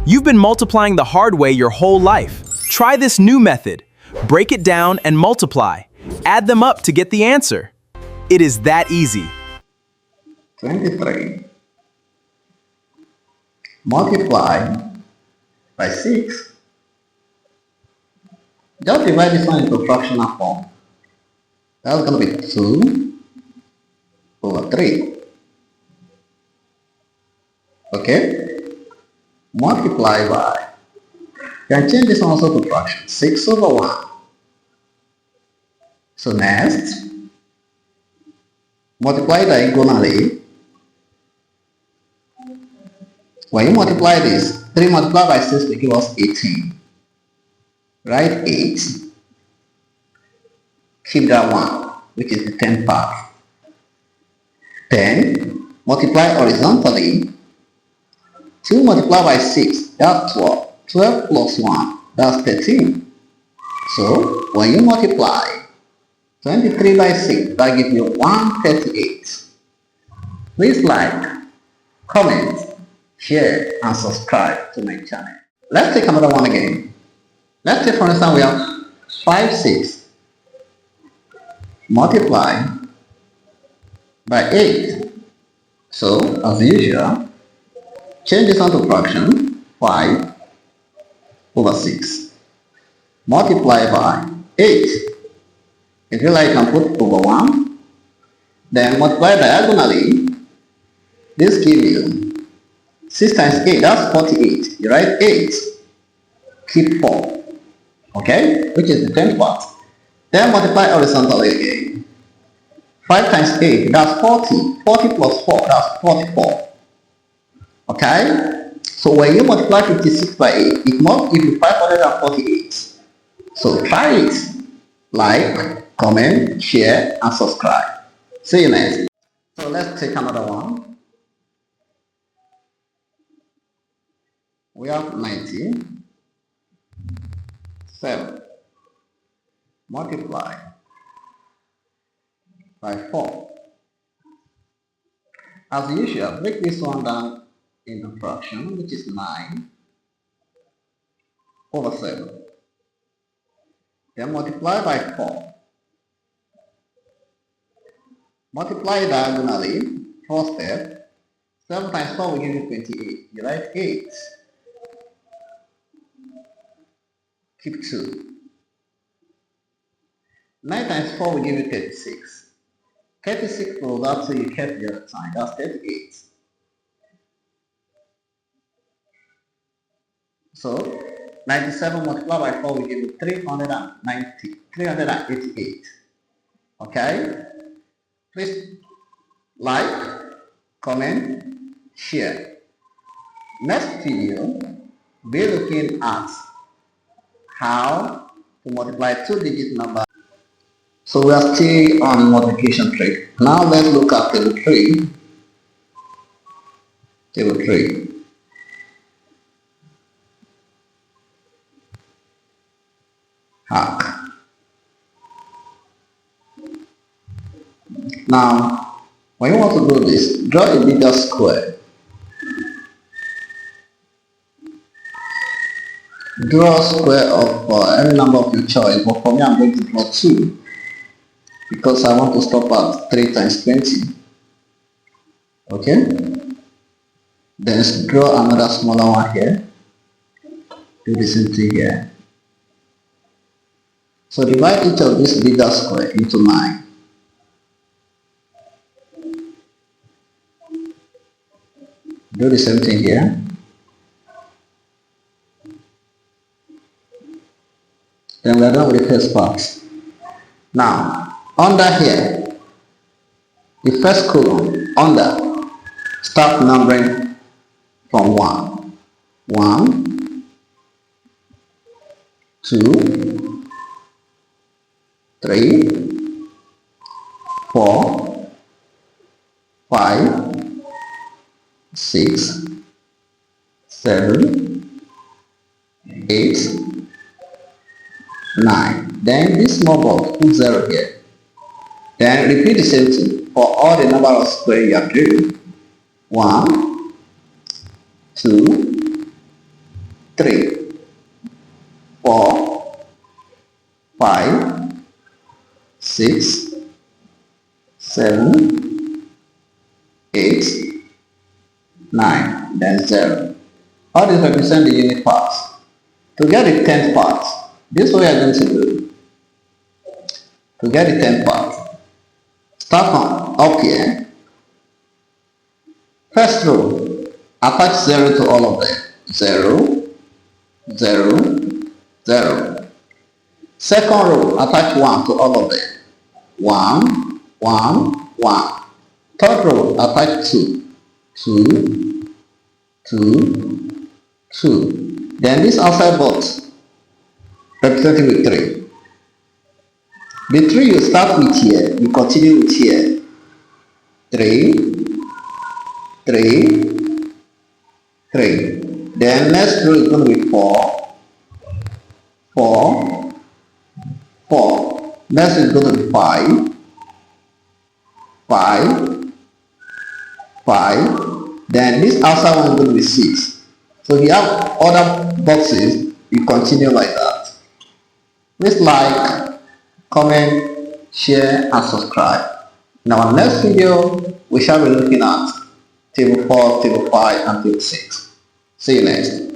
You've been multiplying the hard way your whole life. Try this new method. Break it down and multiply. Add them up to get the answer. It is that easy. 23 multiply by 6. Just divide this one into fractional form. That's going to be 2 over 3. Okay? Multiply by, you can change this one also to fraction, 6 over 1. So next, multiply diagonally. When you multiply this, 3 multiplied by 6 will give us 18. Write 8. Keep that 1, which is the 10th part. Then, multiply horizontally. 2 multiplied by 6, that's 12. 12 plus 1, that's 13. So, when you multiply 23 by 6, that gives you 138. Please like, comment, share, and subscribe to my channel. Let's take another one again. Let's say, for instance, we have 5, 6. Multiply by 8. So, as usual, change this one to fraction, 5 over 6. Multiply by 8. If you like, you can put over 1. Then multiply diagonally. This gives you 6 times 8, that's 48. You write 8. Keep 4. Okay? Which is the 10th part. Then multiply horizontally again. 5 times 8, that's 40. 40 plus 4, that's 44. Okay? So when you multiply 56 by 8, it must give you 548. So try it. Like, comment, share, and subscribe. See you next. So let's take another one. We have 19. 7. Multiply by 4. As usual, break this one down into fraction, which is 9 over 7. Then multiply by 4. Multiply diagonally, first step. 7 times 4 will give you 28. You write 8. Keep 2. 9 times 4 will give you 36. 36 plus that, so you kept the other sign. That's 38. So 97 multiplied by 4 will give you 388. Okay? Please like, comment, share. Next video, be looking at how to multiply 2-digit number. So we are still on multiplication trick. Now let's look at table 3. Table 3. Hack. Now, when you want to do this, draw a bigger square. Draw a square of any number of your choice, but for me I'm going to draw 2 because I want to stop at 3 times 20. Okay? Then draw another smaller one here. Do the same thing here. So divide each of these bigger square into 9. Do the same thing here. Then we are done with the first part. Now, under here, the first column, under, start numbering from 1. 1, 2, 3, 4, 5, 6, 7, 8, 9. Then this small box, put 0 here. Then repeat the same thing for all the number of squares you have drew. 1, 2, 6, 7, 8, 9, then 0. All these represent the unit parts. To get the 10th part, this is what we are going to do. To get the 10th part, start from up here. First row, attach 0 to all of them. 0, 0, 0. Second row, attach 1 to all of them. 1, 1, 1. Third row, attach 2, 2, 2, 2. Then this outside box, representing with 3. The 3 you start with here, you continue with here. 3, 3, 3. Then next row is going to be 4, 4, 4. Next is going to be 5, 5, 5. Then this outside one is going to be 6. So if you have other boxes, you continue like that. Please like, comment, share, and subscribe. In our next video, we shall be looking at table 4, table 5, and table 6. See you next.